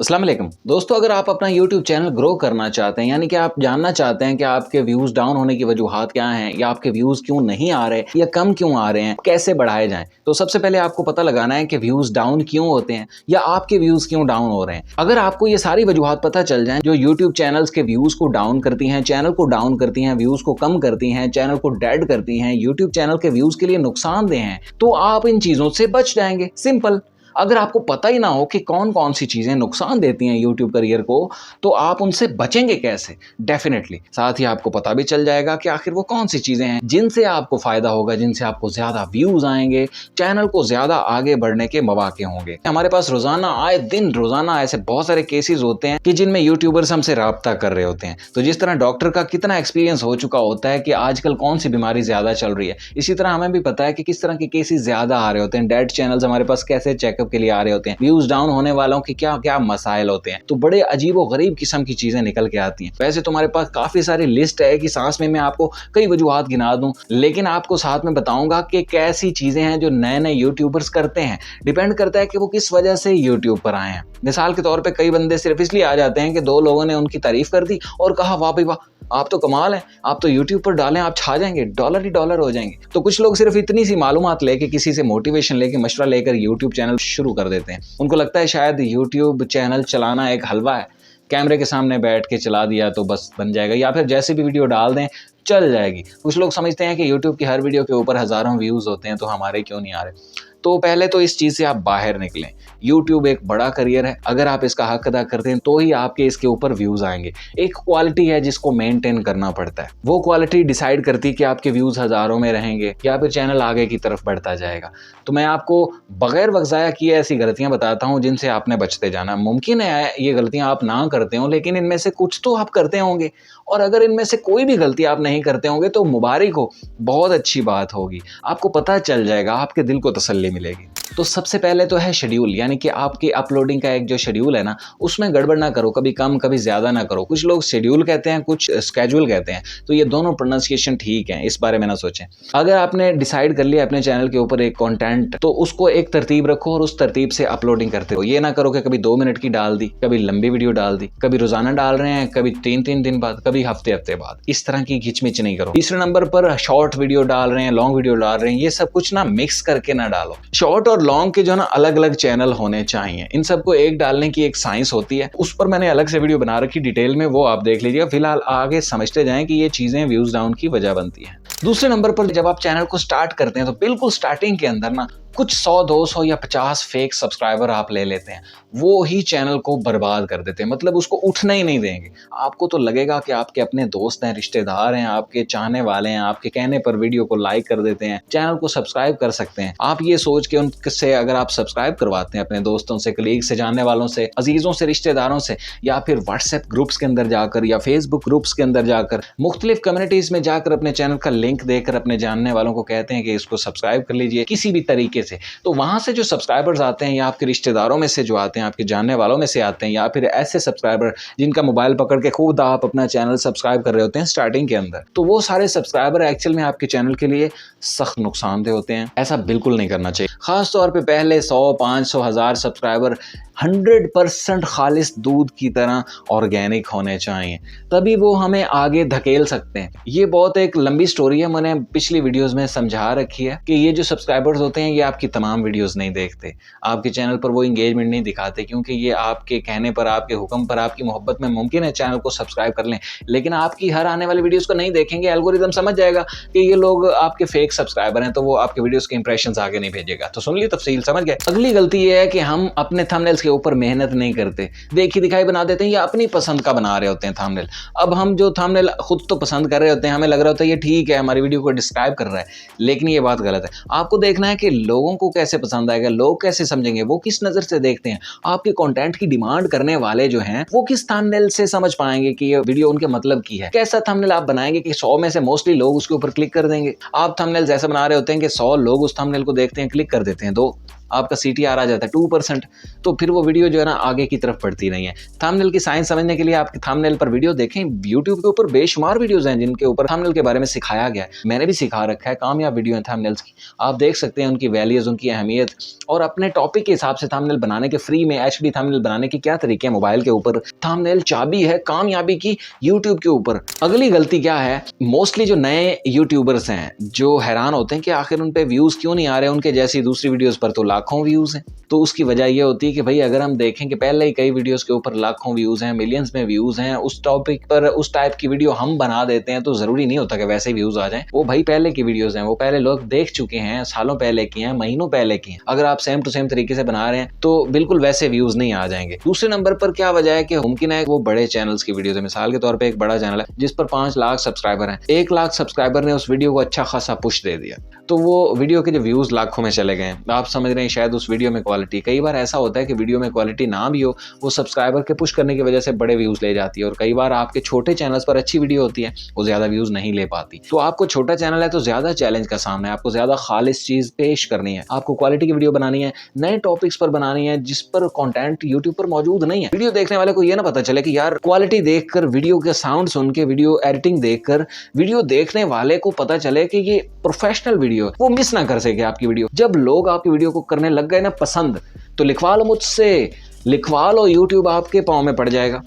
अस्सलाम वालेकुम दोस्तों, अगर आप अपना YouTube चैनल ग्रो करना चाहते हैं, यानी कि आप जानना चाहते हैं कि आपके व्यूज़ डाउन होने की वजूहात क्या हैं या आपके व्यूज़ क्यों नहीं आ रहे या कम क्यों आ रहे हैं, कैसे बढ़ाए जाएं, तो सबसे पहले आपको पता लगाना है कि व्यूज़ डाउन क्यों होते हैं या आपके व्यूज़ क्यों डाउन हो रहे हैं। अगर आपको ये सारी वजूहात पता चल जाएं जो YouTube चैनल्स के व्यूज़ को डाउन करती हैं, चैनल को डाउन करती हैं, व्यूज़ को कम करती हैं, चैनल को डेड करती हैं, YouTube चैनल के व्यूज़ के लिए नुकसानदेह हैं, तो आप इन चीज़ों से बच जाएंगे। सिंपल। अगर आपको पता ही ना हो कि कौन कौन सी चीज़ें नुकसान देती हैं यूट्यूब करियर को, तो आप उनसे बचेंगे कैसे? डेफिनेटली साथ ही आपको पता भी चल जाएगा कि आखिर वो कौन सी चीज़ें हैं जिनसे आपको फ़ायदा होगा, जिनसे आपको ज़्यादा व्यूज़ आएंगे, चैनल को ज़्यादा आगे बढ़ने के मौके होंगे। हमारे पास रोज़ाना ऐसे बहुत सारे केसेस होते हैं कि जिनमें यूट्यूबर्स हमसे राब्ता कर रहे होते हैं। तो जिस तरह डॉक्टर का कितना एक्सपीरियंस हो चुका होता है कि आजकल कौन सी बीमारी ज़्यादा चल रही है, इसी तरह हमें भी पता है कि किस तरह के केसेस ज़्यादा आ रहे होते हैं। डेड चैनल्स हमारे पास कैसे चेकअप के लिए आ रहे होते हैं, व्यूज डाउन होने वालों के क्या क्या मसाइल होते हैं, तो बड़े अजीबो गरीब किस्म की चीजें निकल के आती हैं। वैसे तुम्हारे पास काफी सारी लिस्ट है कि सांस में मैं आपको कई वजूहात गिना दूं, लेकिन आपको साथ में बताऊंगा कि कैसी चीजें हैं जो नए नए यूट्यूबर्स करते हैं। डिपेंड करता है कि वो किस वजह से यूट्यूब पर आए हैं। मिसाल के तौर पर कई बंदे सिर्फ इसलिए आ जाते हैं कि दो लोगों ने उनकी तारीफ कर दी और कहा वाह भाई वाह, आप तो कमाल हैं, आप तो YouTube पर डालें, आप छा जाएंगे, डॉलर ही डॉलर हो जाएंगे। तो कुछ लोग सिर्फ इतनी सी मालूमात लेके, किसी से मोटिवेशन लेके, मशवरा लेकर YouTube चैनल शुरू कर देते हैं। उनको लगता है शायद YouTube चैनल चलाना एक हलवा है, कैमरे के सामने बैठ के चला दिया तो बस बन जाएगा, या फिर जैसे भी वीडियो डाल दें चल जाएगी। कुछ लोग समझते हैं कि YouTube की हर वीडियो के ऊपर हज़ारों व्यूज़ होते हैं, तो हमारे क्यों नहीं आ रहे। तो पहले तो इस चीज़ से आप बाहर निकलें। YouTube एक बड़ा करियर है, अगर आप इसका हक अदा करते हैं तो ही आपके इसके ऊपर व्यूज़ आएंगे। एक क्वालिटी है जिसको मेंटेन करना पड़ता है, वो क्वालिटी डिसाइड करती है कि आपके व्यूज़ हज़ारों में रहेंगे या फिर चैनल आगे की तरफ बढ़ता जाएगा। तो मैं आपको बगैर वक्त ज़ाया किए ऐसी गलतियां बताता हूं जिनसे आपने बचते जाना। मुमकिन है ये गलतियां आप ना करते हो, लेकिन इनमें से कुछ तो आप करते होंगे, और अगर इनमें से कोई भी गलती आप नहीं करते होंगे तो मुबारक हो, बहुत अच्छी बात होगी। आपको पता चल जाएगा, आपके दिल को तसल्ली मिलेगी। तो सबसे पहले तो है शेड्यूल, यानी कि आपकी अपलोडिंग का एक जो शेड्यूल है ना, उसमें गड़बड़ ना करो, कभी कम कभी ज़्यादा ना करो। कुछ लोग शेड्यूल कहते हैं, कुछ स्केड्यूल कहते हैं, तो ये दोनों प्रोनाउंसिएशन ठीक है, इस बारे में ना सोचें। अगर आपने डिसाइड कर लिया अपने चैनल के ऊपर एक कंटेंट, तो उसको एक तरतीब रखो और उस तरतीब से अपलोडिंग करते हो। ये ना करो कि कभी 2 मिनट की डाल दी, कभी लंबी वीडियो डाल दी, कभी रोजाना डाल रहे हैं, कभी 3-3 दिन बाद, कभी हफ्ते बाद। इस तरह की घिचमिच नहीं करो। तीसरे नंबर पर शॉर्ट वीडियो डाल रहे हैं, लॉन्ग वीडियो डाल रहे हैं, ये सब कुछ ना मिक्स करके ना डालो। शॉर्ट और लॉन्ग के जो ना अलग अलग चैनल होने चाहिए, इन सबको एक डालने की एक साइंस होती है। उस पर मैंने अलग से वीडियो बना रखी डिटेल में, वो आप देख लीजिएगा। फिलहाल आगे समझते जाएं कि ये चीजें व्यूज डाउन की वजह बनती है। दूसरे नंबर पर जब आप चैनल को स्टार्ट करते हैं तो बिल्कुल स्टार्टिंग के अंदर ना कुछ 100, 200 या 50 फेक सब्सक्राइबर आप ले लेते हैं, वो ही चैनल को बर्बाद कर देते हैं। मतलब उसको उठना ही नहीं देंगे। आपको तो लगेगा कि आपके अपने दोस्त हैं, रिश्तेदार हैं, आपके चाहने वाले हैं, आपके कहने पर वीडियो को लाइक कर देते हैं, चैनल को सब्सक्राइब कर सकते हैं। आप ये सोच के उनसे अगर आप सब्सक्राइब करवाते हैं अपने दोस्तों से, कलीग से, जानने वालों से, अजीजों से, रिश्तेदारों से, या फिर व्हाट्सएप ग्रुप्स के अंदर जाकर या फेसबुक ग्रुप्स के अंदर जाकर, मुख्तलिफ कम्युनिटीज में जाकर अपने चैनल का लिंक देकर अपने जानने वालों को कहते हैं कि इसको सब्सक्राइब कर लीजिए किसी भी तरीके से, तो वहां से जो सब्सक्राइबर्स आते हैं या आपके रिश्तेदारों में से जो आते हैं, आपके जानने वालों में से आते हैं, या फिर ऐसे सब्सक्राइबर जिनका मोबाइल पकड़ के खुद आप अपना चैनल सब्सक्राइब कर रहे होते हैं स्टार्टिंग के अंदर, तो वो सारे सब्सक्राइबर एक्चुअल में आपके चैनल के लिए सख्त नुकसानदेह होते हैं। ऐसा बिल्कुल नहीं करना चाहिए। खास तौर पे पहले 100, 500, 1000 सब्सक्राइबर 100% खालिस दूध की तरह ऑर्गेनिक होने चाहिए, तभी वो हमें आगे धकेल सकते हैं। ये बहुत एक लंबी स्टोरी है, मैंने पिछली वीडियोस में समझा रखी है कि ये जो सब्सक्राइबर्स होते हैं ये आपकी तमाम वीडियोस नहीं देखते, आपके चैनल पर वो इंगेजमेंट नहीं दिखाते, क्योंकि ये आपके कहने पर, आपके हुक्म पर, आपकी मोहब्बत में मुमकिन है चैनल को सब्सक्राइब कर लें, लेकिन आपकी हर आने वाली वीडियोस को नहीं देखेंगे। एल्गोरिदम समझ जाएगा कि ये लोग आपके फेक सब्सक्राइबर हैं, तो वो आपके वीडियोस के इंप्रेशंस आगे नहीं भेजेगा। तो सुन ली तफसील, समझ गए। अगली गलती ये है कि हम अपने थंबनेल्स के ऊपर मेहनत नहीं करते, देखी दिखाई बना देते हैं या अपनी पसंद का बना रहे होते हैं थंबनेल। अब हम जो थंबनेल खुद तो पसंद कर रहे होते हैं, हमें लग रहा होता है ये ठीक है, हमारी वीडियो को डिस्क्राइब कर रहा है, लेकिन ये बात गलत है। आपको देखना है कि लोगों को कैसे पसंद आएगा, लोग कैसे समझेंगे, वो किस नजर से देखते हैं, आपके कंटेंट की डिमांड करने वाले जो हैं वो किस थंबनेल से समझ पाएंगे कि ये वीडियो उनके मतलब की है। कैसा थंबनेल आप बनाएंगे कि 100 में से मोस्टली लोग उसके ऊपर क्लिक कर देंगे। आप थंबनेल ऐसा बना रहे होते हैं कि 100 लोग उस थंबनेल को देखते हैं, क्लिक कर देते हैं 2, आपका CTR आ जाता है 2%, तो फिर वो वीडियो जो है ना आगे की तरफ बढ़ती नहीं है। थंबनेल की साइंस समझने के लिए आपके थंबनेल पर वीडियो देखें। यूट्यूब के ऊपर बेशुमार वीडियोस हैं जिनके ऊपर थंबनेल के बारे में सिखाया गया है। मैंने भी सिखा रखा है, कामयाब वीडियो है थंबनेल्स की। आप देख सकते हैं उनकी वैल्यूज, उनकी अहमियत और अपने टॉपिक के हिसाब से थंबनेल बनाने के, फ्री में HD थंबनेल बनाने के क्या तरीके हैं मोबाइल के ऊपर। थंबनेल चाबी है कामयाबी की यूट्यूब के ऊपर। अगली गलती क्या है, मोस्टली जो नए यूट्यूबर्स हैं जो हैरान होते हैं कि आखिर उन पे व्यूज क्यों नहीं आ रहे, उनके जैसी दूसरी वीडियोस पर तो लाखों व्यूज हैं। तो उसकी वजह ये होती है कि भाई अगर हम देखें कि पहले ही कई वीडियोस के ऊपर लाखों व्यूज हैं, मिलियंस में व्यूज हैं, उस टॉपिक पर उस टाइप की वीडियो हम बना देते हैं तो जरूरी नहीं होता कि वैसे व्यूज आ जाएं। वो भाई पहले की वीडियोस हैं, वो पहले लोग देख चुके हैं, सालों पहले की हैं, महीनों पहले की हैं। अगर आप सेम टू सेम तरीके से बना रहे हैं तो बिल्कुल वैसे व्यूज नहीं आ जाएंगे। दूसरे नंबर पर क्या वजह है कि मुमकिन है वो बड़े चैनल्स की वीडियोस है। मिसाल के तौर पर एक बड़ा चैनल है जिस पर 5 लाख सब्सक्राइबर हैं, 1 लाख सब्सक्राइबर ने उस वीडियो को अच्छा खासा पुश दे दिया, तो वो वीडियो के जो व्यूज लाखों में चले गए। आप समझ रहे हैं शायद उस वीडियो में क्वालिटी, कई बार ऐसा होता है कि वीडियो में क्वालिटी ना भी हो, वो सब्सक्राइबर के पुश करने की वजह से बड़े व्यूज ले जाती है। और कई बार आपके छोटे चैनल्स पर अच्छी वीडियो होती है, वो ज्यादा व्यूज नहीं ले पाती। तो आपको छोटा चैनल है तो ज्यादा चैलेंज का सामना है, आपको ज्यादा खालिस चीज पेश करनी है, आपको क्वालिटी की वीडियो बनानी है, नए टॉपिक्स पर बनानी है जिस पर कंटेंट यूट्यूब पर मौजूद नहीं है। वीडियो देखने वाले को ये ना पता चले कि यार क्वालिटी देखकर, वीडियो के साउंड सुन के, वीडियो एडिटिंग देखकर वीडियो देखने वाले को पता चले कि ये प्रोफेशनल वीडियो है, वो मिस ना कर सके आपकी वीडियो। जब लोग आपकी वीडियो को करने लग गए ना पसंद, तो लिखवा लो मुझसे, लिखवा लो, यूट्यूब आपके पाँव में पड़ जाएगा।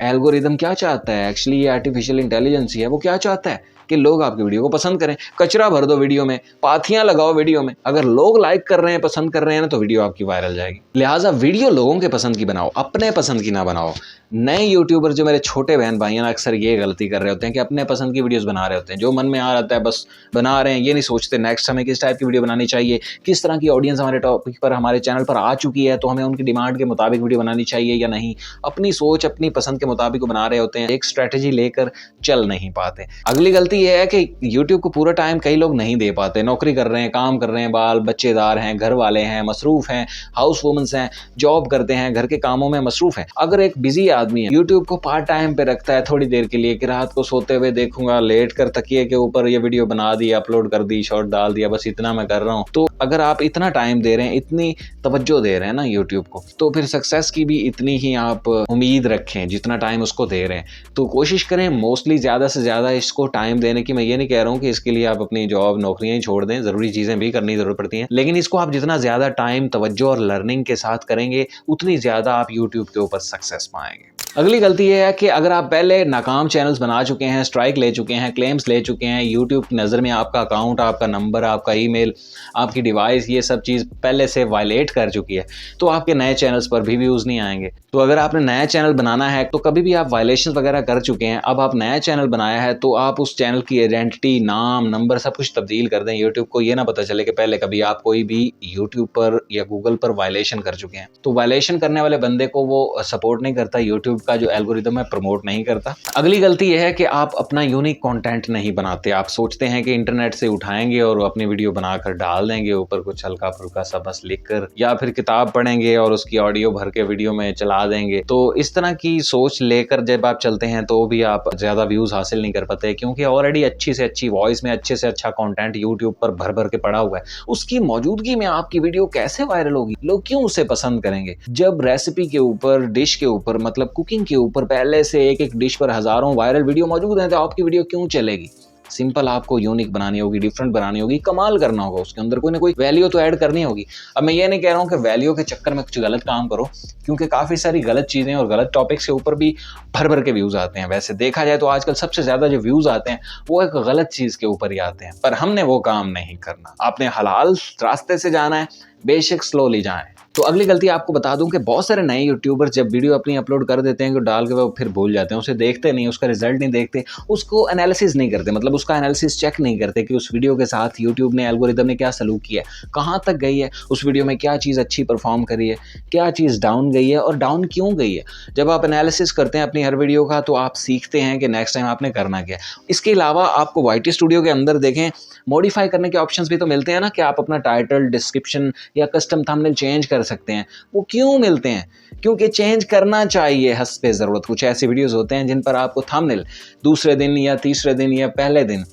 एल्गोरिदम क्या चाहता है, एक्चुअली ये आर्टिफिशियल इंटेलिजेंस ही है, वो क्या चाहता है कि लोग आपकी वीडियो को पसंद करें। कचरा भर दो वीडियो में, पाथियां लगाओ वीडियो में, अगर लोग लाइक कर रहे हैं, पसंद कर रहे हैं ना, तो वीडियो आपकी वायरल जाएगी। लिहाजा वीडियो लोगों के पसंद की बनाओ, अपने पसंद की ना बनाओ। नए यूट्यूबर जो मेरे छोटे बहन भाई हैं अक्सर ये गलती कर रहे होते हैं कि अपने पसंद की वीडियोस बना रहे होते हैं, जो मन में आ रहा है बस बना रहे हैं, ये नहीं सोचते नेक्स्ट हमें किस टाइप की वीडियो बनानी चाहिए, किस तरह की ऑडियंस हमारे टॉपिक पर, हमारे चैनल पर आ चुकी है, तो हमें उनकी डिमांड के मुताबिक वीडियो बनानी चाहिए या नहीं। अपनी सोच, अपनी पसंद के मुताबिक बना रहे होते हैं, एक स्ट्रेटेजी लेकर चल नहीं पाते। अगली गलती यह है कि यूट्यूब को पूरा टाइम कई लोग नहीं दे पाते, नौकरी कर रहे हैं, काम कर रहे हैं, बाल बच्चेदार हैं, घर वाले हैं, मसरूफ हैं, हाउस वुमेन्स हैं, जॉब करते हैं, घर के कामों में मसरूफ हैं। अगर एक बिजी आदमी है यूट्यूब को पार्ट टाइम पे रखता है थोड़ी देर के लिए कि रात को सोते हुए देखूंगा, लेट कर तकिए के ऊपर ये वीडियो बना दी, अपलोड कर दी, शॉर्ट डाल दिया, बस इतना मैं कर रहा हूँ, तो अगर आप इतना टाइम दे रहे हैं, इतनी तवज्जो दे रहे हैं ना यूट्यूब को, तो फिर सक्सेस की भी इतनी ही आप उम्मीद रखें जितना टाइम उसको दे रहे हैं। तो कोशिश करें मोस्टली ज़्यादा से ज़्यादा इसको टाइम देने की। मैं ये नहीं कह रहा हूँ कि इसके लिए आप अपनी जॉब नौकरियां ही छोड़ दें, ज़रूरी चीज़ें भी करनी ज़रूरत पड़ती हैं, लेकिन इसको आप जितना ज़्यादा टाइम, तवज्जो और लर्निंग के साथ करेंगे उतनी ज़्यादा आप यूट्यूब के ऊपर सक्सेस पाएंगे। अगली गलती ये है कि अगर आप पहले नाकाम चैनल्स बना चुके हैं, स्ट्राइक ले चुके हैं, क्लेम्स ले चुके हैं, यूट्यूब की नज़र में आपका अकाउंट, आपका नंबर, आपका ईमेल, आपकी डिवाइस, ये सब चीज़ पहले से वायलेट कर चुकी है, तो आपके नए चैनल्स पर भी व्यूज़ नहीं आएंगे। तो अगर आपने नया चैनल बनाना है तो कभी भी आप वायलेशन वगैरह कर चुके हैं, अब आप नया चैनल बनाया है तो आप उस चैनल की आइडेंटिटी, नाम, नंबर सब कुछ तब्दील कर दें। यूट्यूब को ये ना पता चले कि पहले कभी आप कोई भी यूट्यूब पर या गूगल पर वायलेशन कर चुके हैं। तो वायलेशन करने वाले बंदे को वो सपोर्ट नहीं करता, यूट्यूब का जो एल्गोरिदम है प्रमोट नहीं करता। अगली गलती यह है कि आप अपना यूनिक कंटेंट नहीं बनाते। आप सोचते हैं कि इंटरनेट से उठाएंगे और अपनी वीडियो बनाकर डाल देंगे, ऊपर कुछ हल्का फुल्का सा बस लिखकर, या फिर किताब पढ़ेंगे और उसकी ऑडियो भर के वीडियो में चला देंगे। तो इस तरह की सोच लेकर जब आप चलते हैं तो भी आप ज्यादा व्यूज हासिल नहीं कर पाते, क्योंकि ऑलरेडी अच्छी से अच्छी वॉइस में अच्छे से अच्छा कंटेंट यूट्यूब पर भर भर के पड़ा हुआ है। उसकी मौजूदगी में आपकी वीडियो कैसे वायरल होगी? लोग क्यों उसे पसंद करेंगे? जब रेसिपी के ऊपर, डिश के ऊपर, मतलब कुकिंग के ऊपर पहले से एक एक डिश पर हजारों वायरल वीडियो मौजूद हैं, तो आपकी वीडियो क्यों चलेगी? सिंपल आपको यूनिक बनानी होगी, डिफरेंट बनानी होगी, कमाल करना होगा, उसके अंदर कोई ना कोई वैल्यू तो ऐड करनी होगी। अब मैं ये नहीं कह रहा हूँ कि वैल्यू के चक्कर में कुछ गलत काम करो, क्योंकि काफ़ी सारी गलत चीज़ें और गलत टॉपिक्स के ऊपर भी भर भर के व्यूज़ आते हैं। वैसे देखा जाए तो आजकल सबसे ज़्यादा जो व्यूज़ आते हैं वो एक गलत चीज़ के ऊपर ही आते हैं, पर हमने वो काम नहीं करना। आपने हलाल रास्ते से जाना है, बेशक स्लोली जाएं। तो अगली गलती आपको बता दूं कि बहुत सारे नए यूट्यूबर जब वीडियो अपनी अपलोड कर देते हैं, तो डाल के वो फिर भूल जाते हैं, उसे देखते नहीं, उसका रिजल्ट नहीं देखते, उसको एनालिसिस नहीं करते, मतलब उसका एनालिसिस चेक नहीं करते कि उस वीडियो के साथ यूट्यूब ने, एल्गोरिदम ने क्या सलूक किया है, कहाँ तक गई है, उस वीडियो में क्या चीज़ अच्छी परफॉर्म करी है, क्या चीज़ डाउन गई है और डाउन क्यों गई है। जब आप एनालिसिस करते हैं अपनी हर वीडियो का, तो आप सीखते हैं कि नेक्स्ट टाइम आपने करना क्या है। इसके अलावा आपको YT स्टूडियो के अंदर देखें, मॉडिफाई करने के ऑप्शंस भी तो मिलते हैं ना, कि आप अपना टाइटल, डिस्क्रिप्शन या कस्टम थंबनेल चेंज कर सकते हैं। वो क्यों मिलते हैं? क्योंकि चेंज करना चाहिए हस्बे ज़रूरत। कुछ ऐसे वीडियोस होते हैं जिन पर आपको थंबनेल दूसरे दिन या तीसरे दिन या पहले दिन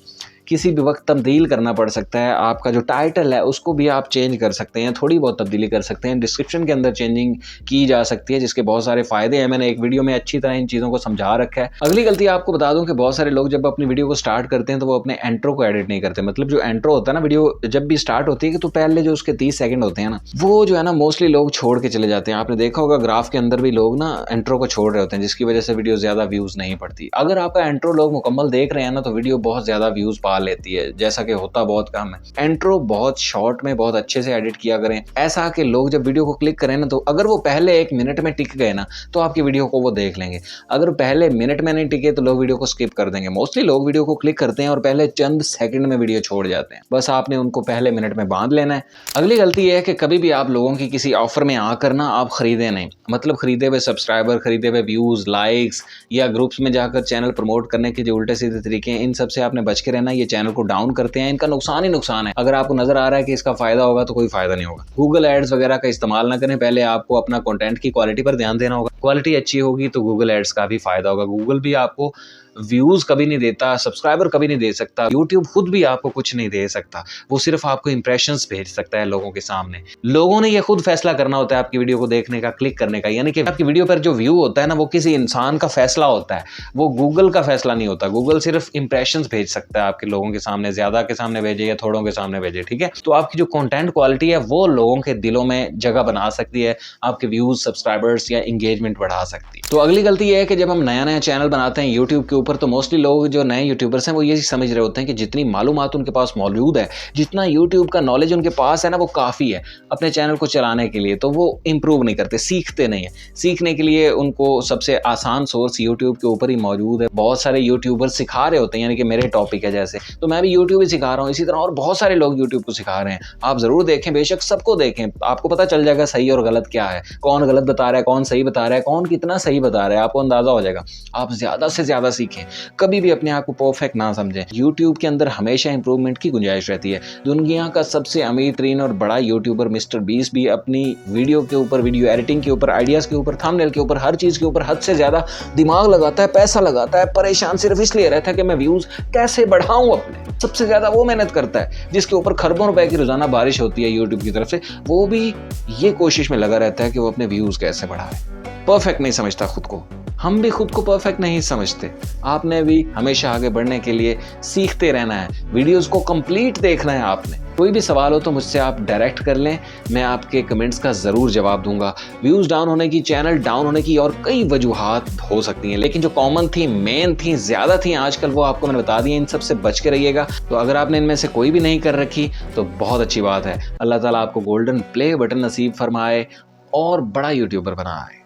किसी भी वक्त तब्दील करना पड़ सकता है। आपका जो टाइटल है उसको भी आप चेंज कर सकते हैं, थोड़ी बहुत तब्दीली कर सकते हैं। डिस्क्रिप्शन के अंदर चेंजिंग की जा सकती है, जिसके बहुत सारे फ़ायदे हैं। मैंने एक वीडियो में अच्छी तरह इन चीज़ों को समझा रखा है। अगली गलती आपको बता दूँ कि बहुत सारे लोग जब अपनी वीडियो को स्टार्ट करते हैं तो वो अपने इंट्रो को एडिट नहीं करते। मतलब जो इंट्रो होता है ना, वीडियो जब भी स्टार्ट होती है तो पहले जो उसके 30 सेकंड होते हैं ना, वो जो है ना मोस्टली लोग छोड़ के चले जाते हैं। आपने देखा होगा ग्राफ के अंदर भी लोग ना इंट्रो को छोड़ रहे होते हैं, जिसकी वजह से वीडियो ज़्यादा व्यूज़ नहीं पड़ती। अगर आपका इंट्रो लोग मुकम्मल देख रहे हैं ना, तो वीडियो बहुत ज़्यादा व्यूज़ पा लेती है, जैसा कि होता बहुत कम है। इंट्रो बहुत शॉर्ट में बहुत अच्छे से एडिट किया करें, ऐसा कि लोग जब वीडियो को क्लिक करें ना, तो अगर वो पहले 1 मिनट में टिक गए ना, तो आपकी वीडियो को वो देख लेंगे। अगर पहले मिनट में नहीं टिके तो लोग वीडियो को स्किप कर देंगे। मोस्टली लोग वीडियो को क्लिक करते हैं और पहले चंद सेकंड में वीडियो छोड़ जाते हैं। बस आपने उनको पहले मिनट में बांध लेना है। अगली गलती ये है कि कभी भी आप लोगों की किसी ऑफर में आकर ना आप खरीदे नहीं। मतलब खरीदे हुए सब्सक्राइबर, खरीदे हुए व्यूज, लाइक्स या ग्रुप्स में जाकर चैनल प्रमोट करने के जो उल्टे सीधे तरीके हैं, इन सब से आपने बच के रहना। ये चैनल को डाउन करते हैं, इनका नुकसान ही नुकसान है। अगर आपको नजर आ रहा है कि इसका फायदा होगा तो कोई फायदा नहीं होगा। गूगल एड्स वगैरह का इस्तेमाल ना करें। पहले आपको अपना कंटेंट की क्वालिटी पर ध्यान देना होगा। क्वालिटी अच्छी होगी तो गूगल एड्स का भी फायदा होगा। गूगल भी आपको व्यूज कभी नहीं देता, सब्सक्राइबर कभी नहीं दे सकता, यूट्यूब खुद भी आपको कुछ नहीं दे सकता। वो सिर्फ आपको इंप्रेशंस भेज सकता है लोगों के सामने। लोगों ने ये खुद फैसला करना होता है आपकी वीडियो को देखने का, क्लिक करने का। यानी कि आपकी वीडियो पर जो व्यू होता है ना, वो किसी इंसान का फैसला होता है, वो गूगल का फैसला नहीं होता। गूगल सिर्फ इंप्रेशंस भेज सकता है आपके लोगों के सामने, ज्यादा के सामने भेजे या थोड़ों के सामने भेजे, ठीक है। तो आपकी जो कंटेंट क्वालिटी है वो लोगों के दिलों में जगह बना सकती है, आपके व्यूज, सब्सक्राइबर्स या एंगेजमेंट बढ़ा सकती है। तो अगली गलती ये है कि जब हम नया नया चैनल बनाते हैं यूट्यूब के ऊपर, तो मोस्टली लोग जो नए यूट्यूबर्स हैं वो ये समझ रहे होते हैं कि जितनी मालूमात उनके पास मौजूद है, जितना यूट्यूब का नॉलेज उनके पास है ना, वो काफ़ी है अपने चैनल को चलाने के लिए। तो वो इंप्रूव नहीं करते, सीखते नहीं है। सीखने के लिए उनको सबसे आसान सोर्स यूट्यूब के ऊपर ही मौजूद है। बहुत सारे यूट्यूबर्स सिखा रहे होते हैं, यानी कि मेरे टॉपिक है जैसे, तो मैं भी यूट्यूब ही सिखा रहा हूँ। इसी तरह और बहुत सारे लोग यूट्यूब को सिखा रहे हैं। आप ज़रूर देखें, बेशक सबको देखें, आपको पता चल जाएगा सही और गलत क्या है, कौन गलत बता रहा है, कौन सही बता रहा है, कौन कितना सही बता रहा है, आपको अंदाज़ा हो जाएगा। आप ज़्यादा से ज़्यादा सीखें, कभी भी अपने आप को परफेक्ट ना समझें। YouTube के अंदर हमेशा इंप्रूवमेंट की गुंजाइश रहती है। दुनिया का सबसे अमीर तरीन और बड़ा यूट्यूबर मिस्टर बीस्ट भी अपनी वीडियो के ऊपर, वीडियो एडिटिंग के ऊपर, आइडियाज़ के ऊपर, थंबनेल के ऊपर, हर चीज़ के ऊपर हद से ज़्यादा दिमाग लगाता है, पैसा लगाता है, परेशान सिर्फ इसलिए रहता है कि मैं व्यूज़ कैसे बढ़ाऊँ अपने। सबसे ज़्यादा वो मेहनत करता है जिसके ऊपर खरबों रुपए की रोजाना बारिश होती है यूट्यूब की तरफ से। वो भी ये कोशिश में लगा रहता है कि वो अपने व्यूज़ कैसे बढ़ाए। परफेक्ट नहीं समझता खुद को। हम भी खुद को परफेक्ट नहीं समझते। आपने भी हमेशा आगे बढ़ने के लिए सीखते रहना है, वीडियोस को कंप्लीट देखना है आपने। कोई भी सवाल हो तो मुझसे आप डायरेक्ट कर लें, मैं आपके कमेंट्स का ज़रूर जवाब दूंगा। व्यूज़ डाउन होने की, चैनल डाउन होने की और कई वजूहात हो सकती हैं, लेकिन जो कॉमन थी, मेन थी, ज़्यादा थी आजकल, वो आपको मैंने बता दी। इन सब से बच के रहिएगा। तो अगर आपने इनमें से कोई भी नहीं कर रखी तो बहुत अच्छी बात है। अल्लाह ताला आपको गोल्डन प्ले बटन नसीब फरमाए और बड़ा यूट्यूबर बनाए।